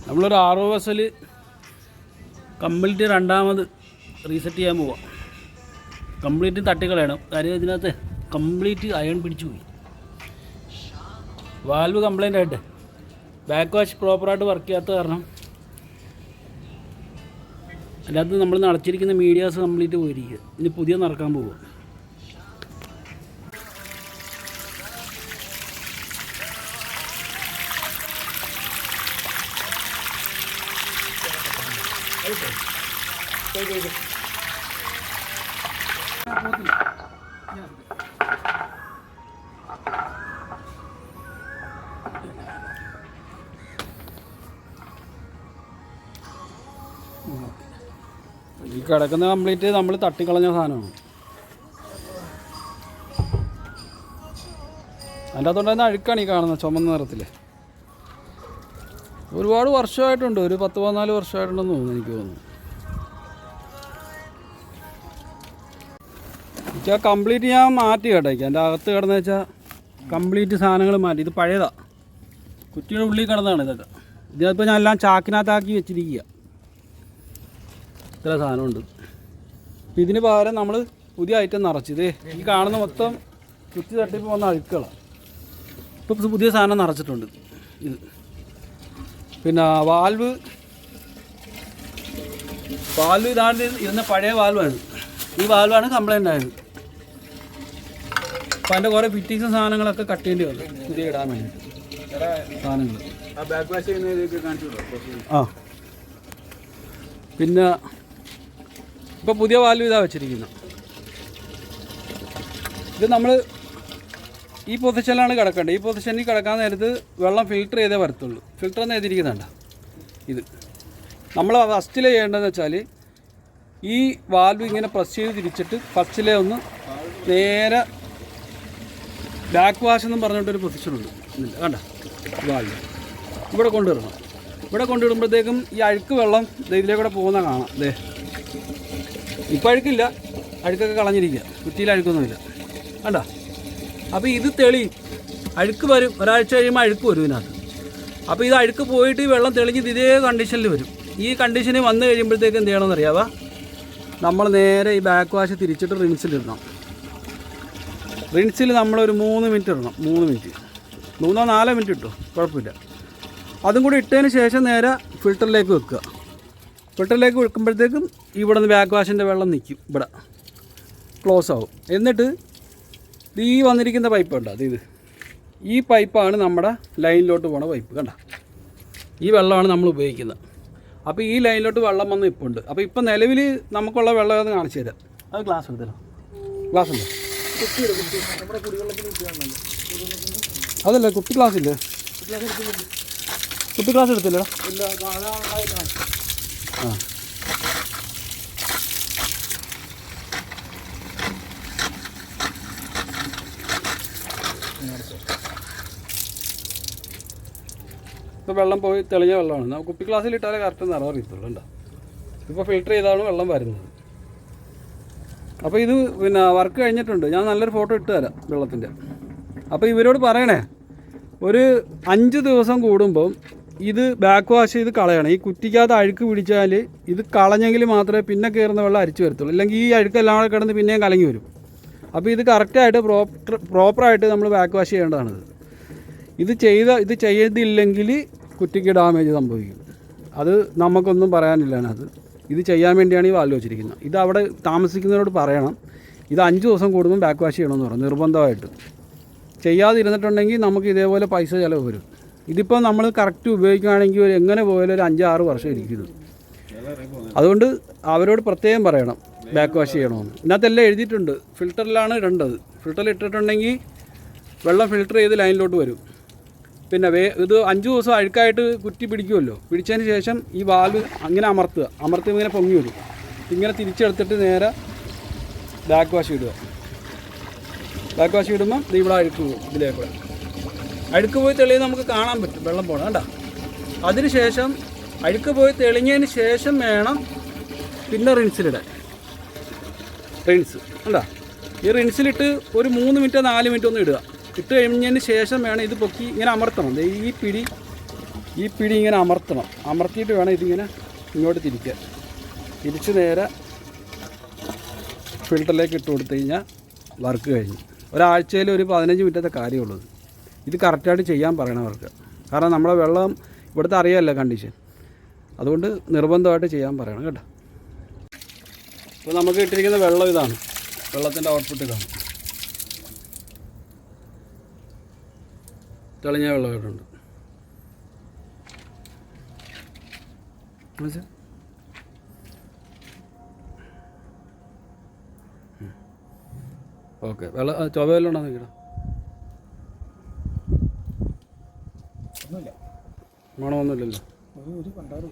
നമ്മളൊരു ROSL complete രണ്ടാമത് reset ചെയ്യാൻ പോവാം. കംപ്ലീറ്റ് തട്ടിക്കളയണം. കാര്യം ഇതിനകത്ത് കംപ്ലീറ്റ് അയൺ പിടിച്ചു പോയി. വാൽവ് കംപ്ലൈൻ്റ് ആയിട്ട് ബാക്ക് വാഷ് പ്രോപ്പറായിട്ട് വർക്ക് ചെയ്യാത്ത കാരണം അതിനകത്ത് നമ്മൾ നടച്ചിരിക്കുന്ന മീഡിയാസ് കംപ്ലീറ്റ് പോയിരിക്കുക. ഇനി പുതിയ നടക്കാൻ പോവുക. ഈ കിടക്കുന്ന കംപ്ലീറ്റ് നമ്മൾ തട്ടിക്കളഞ്ഞ സാധനമാണ്. അതിൻ്റെ അകത്തുണ്ടായിരുന്ന അഴുക്കാണ് ഈ കാണുന്നത്, ചുമന്ന നിറത്തിൽ. ഒരുപാട് വർഷമായിട്ടുണ്ട്, ഒരു 10-14 വർഷമായിട്ടുണ്ടെന്ന് തോന്നുന്നു, എനിക്ക് തോന്നുന്നു. വെച്ചാൽ കംപ്ലീറ്റ് ഞാൻ മാറ്റി കേട്ടേക്ക്. എൻ്റെ അകത്ത് കിടന്ന് വെച്ചാൽ കംപ്ലീറ്റ് സാധനങ്ങൾ മാറ്റി. ഇത് പഴയതാണ്, കുറ്റിയുടെ ഉള്ളിൽ കിടന്നതാണ് ഇതൊക്കെ. ഇതിപ്പോൾ ഞാൻ എല്ലാം ചാക്കിനകത്താക്കി വെച്ചിരിക്കുക. ഇത്ര സാധനമുണ്ട്. അപ്പം ഇതിന് പകരം നമ്മൾ പുതിയ ഐറ്റം നിറച്ച്, ഇതേ ഈ കാണുന്ന മൊത്തം കുറ്റി തട്ടിപ്പോൾ വന്ന അഴുക്കുകളാണ്. ഇപ്പോൾ പുതിയ സാധനം നിറച്ചിട്ടുണ്ട് ഇത്. പിന്നെ വാൽവ് ഇതാണ് ഇരുന്ന പഴയ വാൽവാണ്. ഈ വാൽവാണ് കംപ്ലൈൻ്റ് ആയത്. അപ്പം അതിൻ്റെ കുറേ ഫിറ്റിങ്സും സാധനങ്ങളൊക്കെ കട്ട് ചെയ്യേണ്ടി വന്നു പുതിയ ഇടാൻ വേണ്ടിയിട്ട് സാധനങ്ങൾ. ആ പിന്നെ ഇപ്പോൾ പുതിയ വാൽവ് ഇതാ വെച്ചിരിക്കുന്നത്. ഇത് നമ്മൾ ഈ പൊസിഷനിലാണ് കിടക്കേണ്ടത്. ഈ പൊസിഷനിൽ കിടക്കാൻ നേരത്ത് വെള്ളം ഫിൽറ്റർ ചെയ്തേ വരത്തുള്ളൂ. ഫിൽറ്റർ എന്ന് എഴുതിയിരിക്കുന്നുണ്ട് ഇത്. നമ്മൾ ഫസ്റ്റിൽ ചെയ്യേണ്ടതെന്ന് വെച്ചാൽ ഈ വാൽവ് ഇങ്ങനെ പ്രസ് ചെയ്ത് തിരിച്ചിട്ട് ഫസ്റ്റിലെ ഒന്ന് നേരെ ബാക്ക് വാഷ് എന്നും പറഞ്ഞിട്ടൊരു പൊസിഷനുണ്ട്. കണ്ട വാൽവ് ഇവിടെ കൊണ്ടുവരണം. ഇവിടെ കൊണ്ടുവിടുമ്പോഴത്തേക്കും ഈ അഴുക്ക് വെള്ളം ഇതിലേക്കൂടെ പോകുന്ന കാണാം. ദേ ഇപ്പോൾ അഴുക്കില്ല, അഴുക്കൊക്കെ കളഞ്ഞിരിക്കുക, കുറ്റിയിൽ അഴുക്കൊന്നുമില്ല. കണ്ട. അപ്പോൾ ഇത് തെളിയും, അഴുക്ക് വരും. ഒരാഴ്ച കഴിയുമ്പോൾ അഴുക്ക് വരും ഇതിനകത്ത്. അപ്പോൾ ഇത് അഴുക്ക് പോയിട്ട് ഈ വെള്ളം തെളിഞ്ഞിട്ട് ഇതേ കണ്ടീഷനിൽ വരും. ഈ കണ്ടീഷനിൽ വന്നു കഴിയുമ്പോഴത്തേക്ക് എന്ത് ചെയ്യണമെന്ന് അറിയാവാ, നമ്മൾ നേരെ ഈ ബാക്ക് വാഷ് തിരിച്ചിട്ട് റിൻസിലിടണം. റിൻസിൽ നമ്മളൊരു 3 മിനിറ്റ് ഇടണം. 3 മിനിറ്റ് 3-4 മിനിറ്റ് ഇട്ടു, കുഴപ്പമില്ല. അതും കൂടി ഇട്ടതിന് ശേഷം നേരെ ഫിൽറ്ററിലേക്ക് വെക്കുക. ഫിൽറ്ററിലേക്ക് വെക്കുമ്പോഴത്തേക്കും ഇവിടെ നിന്ന് ബാക്ക് വാഷിൻ്റെ വെള്ളം നിൽക്കും, ഇവിടെ ക്ലോസ് ആവും. എന്നിട്ട് ഈ വന്നിരിക്കുന്ന പൈപ്പ് ഉണ്ട്, ഇത് ഈ പൈപ്പാണ് നമ്മുടെ ലൈനിലോട്ട് പോണ പൈപ്പ്. കണ്ട, ഈ വെള്ളമാണ് നമ്മൾ ഉപയോഗിക്കുന്നത്. അപ്പോൾ ഈ ലൈനിലോട്ട് വെള്ളം വന്ന് ഇപ്പോൾ ഉണ്ട്. അപ്പോൾ ഇപ്പം നിലവിൽ നമുക്കുള്ള വെള്ളം ഒന്ന് കാണിച്ചു തരാം. അത് ഗ്ലാസ് എടുത്തല്ലോ, ഗ്ലാസ് ഉണ്ടോ? അതല്ലേ കുപ്പി ഗ്ലാസ് ഇല്ലേ? കുപ്പി ഗ്ലാസ് എടുത്തില്ലോ. ആ ഇപ്പോൾ വെള്ളം പോയി തെളിഞ്ഞ വെള്ളമാണ്. കുപ്പി ഗ്ലാസ്സിൽ ഇട്ടാലേ കറക്റ്റ് നിറം അറിയത്തുള്ളൂ. ഉണ്ടോ? ഇപ്പോൾ ഫിൽറ്റർ ചെയ്താണ് വെള്ളം വരുന്നത്. അപ്പോൾ ഇത് പിന്നെ വർക്ക് കഴിഞ്ഞിട്ടുണ്ട്. ഞാൻ നല്ലൊരു ഫോട്ടോ ഇട്ട് തരാം വെള്ളത്തിൻ്റെ. അപ്പോൾ ഇവരോട് പറയണേ, ഒരു 5 ദിവസം കൂടുമ്പം ഇത് ബാക്ക് വാഷ് ചെയ്ത് കളയണം. ഈ കുറ്റിക്കകത്ത് അഴുക്ക് പിടിച്ചാൽ ഇത് കളഞ്ഞെങ്കിൽ മാത്രമേ പിന്നെ കയറുന്ന വെള്ളം അരിച്ചു വരത്തുള്ളൂ. അല്ലെങ്കിൽ ഈ അഴുക്കെല്ലാം കൂടെ കിടന്ന് പിന്നെയും കലങ്ങി വരും. അപ്പോൾ ഇത് കറക്റ്റായിട്ട് പ്രോപ്പറായിട്ട് നമ്മൾ ബാക്ക് വാഷ് ചെയ്യേണ്ടതാണിത്. ഇത് ചെയ്തില്ലെങ്കിൽ കുറ്റിക്ക് ഡാമേജ് സംഭവിക്കും. അത് നമുക്കൊന്നും പറയാനില്ല അതിനകത്ത്. ഇത് ചെയ്യാൻ വേണ്ടിയാണ് ഈ വാൽവ് വെച്ചിരിക്കുന്നത്. ഇത് അവിടെ താമസിക്കുന്നവരോട് പറയണം, ഇത് 5 ദിവസം കൂടുമ്പോൾ ബാക്ക് വാഷ് ചെയ്യണമെന്ന് പറയും നിർബന്ധമായിട്ട്. ചെയ്യാതിരുന്നിട്ടുണ്ടെങ്കിൽ നമുക്ക് ഇതേപോലെ പൈസ ചിലവ് വരും. ഇതിപ്പോൾ നമ്മൾ കറക്റ്റ് ഉപയോഗിക്കുകയാണെങ്കിൽ എങ്ങനെ പോയാലും ഒരു 5-6 വർഷം ഇരിക്കുന്നു. അതുകൊണ്ട് അവരോട് പ്രത്യേകം പറയണം ബാക്ക് വാഷ് ചെയ്യണമെന്ന്. ഇതിനകത്തെല്ലാം എഴുതിയിട്ടുണ്ട്. ഫിൽറ്ററിലാണ് ഇടേണ്ടത്. ഫിൽറ്ററിൽ ഇട്ടിട്ടുണ്ടെങ്കിൽ വെള്ളം ഫിൽറ്റർ ചെയ്ത് ലൈനിലോട്ട് വരും. പിന്നെ ഇത് 5 ദിവസം അഴുക്കായിട്ട് കുറ്റി പിടിക്കുമല്ലോ. പിടിച്ചതിന് ശേഷം ഈ വാൽവ് അങ്ങനെ അമർത്തുമ്പോൾ ഇങ്ങനെ പൊങ്ങി വരും. ഇങ്ങനെ തിരിച്ചെടുത്തിട്ട് നേരെ ബാക്ക് വാഷ് ഇടുക. ബാക്ക് വാഷ് ഇടുമ്പം ഇവിടെ അഴുക്ക് പോകും. ഇതിലേക്കൂടെ അഴുക്ക് പോയി തെളിയുന്നത് നമുക്ക് കാണാൻ പറ്റും, വെള്ളം പോകണം. കണ്ട, അതിന് ശേഷം അഴുക്ക് പോയി തെളിഞ്ഞതിന് ശേഷം വേണം പിന്നെ റിൻസിലിടാൻ. റിൻസ് കണ്ട, ഈ റിൻസിലിട്ട് ഒരു 3 മിനിറ്റ് 4 മിനിറ്റ് ഒന്നും ഇടുക. ഇട്ട് കഴിഞ്ഞതിന് ശേഷം വേണം ഇത് പൊക്കി ഇങ്ങനെ അമർത്തണം. ഈ പിടി ഈ പിടി ഇങ്ങനെ അമർത്തണം, അമർത്തിയിട്ട് വേണം ഇതിങ്ങനെ ഇങ്ങോട്ട് തിരിക്കാൻ. തിരിച്ച് നേരെ ഫിൽറ്ററിലേക്ക് ഇട്ട് കൊടുത്തു കഴിഞ്ഞാൽ വർക്ക് കഴിഞ്ഞു. ഒരാഴ്ചയിൽ ഒരു 15 മിനിറ്റത്തെ കാര്യമുള്ളത്. ഇത് കറക്റ്റായിട്ട് ചെയ്യാൻ പറയണവർക്ക്. കാരണം നമ്മളെ വെള്ളം ഇവിടുത്തെ അറിയാമല്ലോ കണ്ടീഷൻ, അതുകൊണ്ട് നിർബന്ധമായിട്ട് ചെയ്യാൻ പറയണം കേട്ടോ. ഇപ്പോൾ നമുക്ക് ഇട്ടിരിക്കുന്ന വെള്ളം ഇതാണ്, വെള്ളത്തിൻ്റെ ഔട്ട്പുട്ട് ഇതാണ്. തെളിഞ്ഞ വെള്ളമായിട്ടുണ്ട്. ഓക്കെ, വെള്ളം ചുവ വല്ലതും ഉണ്ടോ നോക്കിടാം. ഒന്നുമില്ല, മണമൊന്നുമില്ലല്ലോ. ഒരു പണ്ടാറും